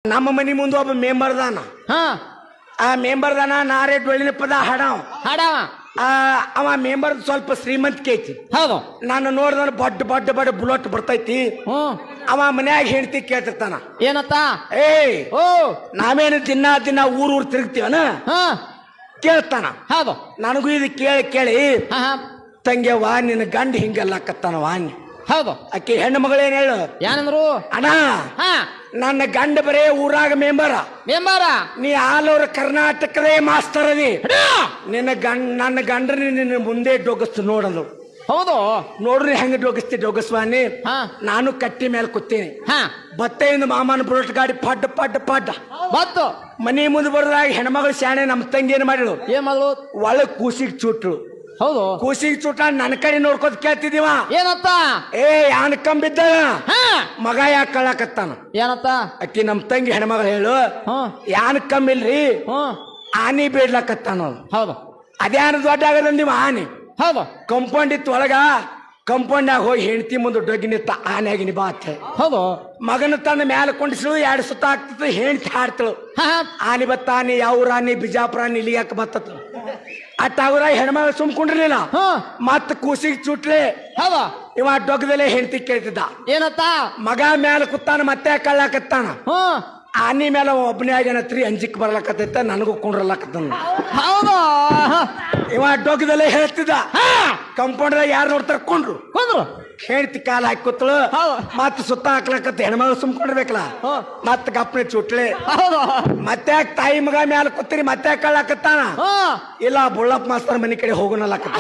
ನಮ್ಮ ಮನಿ ಮುಂದೆ ಒಬ್ಬ ಮೆಂಬರ್ ದಾನ. ಹಾ ಆ ಮೆಂಬರ್ ದಾನ ನಾರೇ ಡೊಳ್ಳಿನ ಪದ ಹಾಡವ. ಹಾಡವ ಅವ ಮೆಂಬರ್ ಸ್ವಲ್ಪ ಶ್ರೀಮಂತಿಕೆ ಐತಿ. ಹೌದು. ನಾನು ನೋಡ್ದ ಬಡ್ ಬುಲೆಟ್ ಬರ್ತೈತಿ. ಅವ ಮನ್ಯಾಗ ಹೆಂಡತಿ ಕೇಳ್ತಿರ್ತಾನ, ಏನತ್ತ? ಓ ನಾವೇನು ದಿನ ಊರ್ ತಿರುಗ್ತೀವನ ಕೇಳ್ತಾನ. ಹೌದು. ನನಗೂ ಇದು ಕೇಳಿ ಹಾ ತಂಗ್ಯವ್ವ ನಿನ್ನ ಗಂಡ ಹಿಂಗಲ್ಲಕತ್ತಾನ ವಾಣಿ. ಹೌದು. ಆಕೆ ಹೆಣ್ಣು ಮಗಳೇನ್ ಹೇಳು ಏನಂದ್ರು? ಅಣ್ಣ ಹಾ ನನ್ನ ಗಂಡ ಬರೇ ಊರಾಗ ಮೆಂಬರ, ನೀ ಆಲ್ ಓವರ್ ಕರ್ನಾಟಕದೇ ಮಾಸ್ತರ್ ಅದಿ. ನನ್ನ ಗಂಡನ ನಿನ್ನ ಮುಂದೆ ಡೊಗಸ್ತು ನೋಡಲು. ಹೌದು. ನೋಡ್ರಿ ಹೆಂಗ ಡೊಗಸ್ವಾನಿ. ನಾನು ಕಟ್ಟಿ ಮೇಲೆ ಕೂತೀನಿ. ಬತ್ತೆಯಿಂದ ಮಾಮನ ಬುಲೆಟ್ ಗಾಡಿ ಪಡ್ಡ ಬತ್ತು ಮನಿ ಮುಂದೆ ಬರೋದಾಗ ಹೆಣ್ಮಗಳು ಶಾಣೆ ನಮ್ಮ ತಂಗಿ ಏನ್ ಮಾಡಿಳು, ಏನ್ ಮಾಡ್ಲು? ಒಳಗ್ ಕೂಸಿಗೆ ಚುಟ್ರು. ಹೌದು. ಕೂಸಿಗೆ ಚುಟ್ಟ ನನ್ನ ಕಡೆ ನೋಡ್ಕೋತ ಕೇಳ್ತಿದೀವ, ಏನತ್ತ? ಯಾನ್ ಕಂಬಿದ್ದಾಗ ಮಗ ಯಾಕೆ ಕಳಕತ್ತಾನ? ಏನತ್ತ? ಅಕ್ಕಿ ನಮ್ ತಂಗಿ ಹೆಣ್ಮಗಳು ಹೇಳು, ಯಾನ್ ಕಮ್ಮಿಲ್ರಿ ಆನಿ ಬೇಡ್ಲಕತ್ತಾನ. ಹೌದು. ಅದ್ಯಾನ ದೊಡ್ಡ ಆಗದಂದಿವ ಆನಿ. ಹೌದು. ಕಂಪೌಂಡ್ ಇತ್ತು ಒಳಗ, ಕಂಪೌಂಡ್ನಾಗ ಹೋಗಿ ಹೆಂಡತಿ ಮುಂದೆ ಡೊಗ್ಗಿ ನಿತ್ತ ಆನೆಯಾಗಿನಿ ಬಾತ್. ಹೌದು. ಮಗನ ತನ್ನ ಮ್ಯಾಲ ಕೊಂಡಿಸ್ಳು, 2 ಸುತ್ತ ಆಗ್ತದ, ಹೆಂಡತಿ ಹಾಡ್ತಳು. ಆನಿ ಬತ್ತಾನಿ ಯಾವ್ರಾನಿ ಬಿಜಾಪುರಾನಿ ಇಲ್ಲಿ ಯಾಕೆ ಬತ್ತತ್ ಅಟ್ಟಾಗ್ರ ಹೆಣ್ಮಗಳು ಸುಮ್ಕೊಂಡಿರ್ಲಿಲ್ಲ. ಮತ್ ಕೂಸಿಗೆ ಚುಟ್ಲೆ ಇವ ಡೊಗ್ದಲ್ಲೇ ಹೆಂಡತಿ ಕೇಳ್ತಿದ್ದ, ಏನತ್ತ? ಮಗ ಮ್ಯಾಲ ಕುತ್ತಾನ ಮತ್ತೆ ಕಳ್ಳಾಕತ್ತಾನ. ಆನಿ ಮೇಲೆ ಒಬ್ಬನೇ ಆಗೇನತ್ರಿ, ಅಂಜಿಕ್ ಬರ್ಲಕತ್ತೈತ, ನನಗೂ ಕುಂಡ್ರಲಕತ್ತ. ಇವ ಡೊಗ್ದಲ್ಲೇ ಹೇಳ್ತಿದ್ದ, ಕಂಪೌಂಡ್ದಾಗ ಯಾರು ನೋಡ್ತಾರ ಕೊಂಡ್ರು ಹೇಳ್ತಿ ಕಾಲ ಹಾಕಿ ಕೂತಳು. ಮತ್ ಸುತ್ತ ಹಾಕ್ಲಕತ್ತ, ಹೆಣ್ಮಗಳು ಸುಮ್ಕೊಂಡಿರ್ಬೇಕಲ್ಲ, ಮತ್ ಗಪ್ನೆ ಚುಟ್ಲೆ. ಮತ್ತೆ ತಾಯಿ ಮಗ ಮ್ಯಾಲ ಕೂತಿರಿ ಮತ್ತೆ ಕಳ್ಳಾಕತ್ತಾನ. ಇಲ್ಲ ಬುಳ್ಳಪ್ಪ ಮಾಸ್ತರ್ ಮನಿ ಕಡೆ ಹೋಗೋನಲ್ಲಕತ್ತ.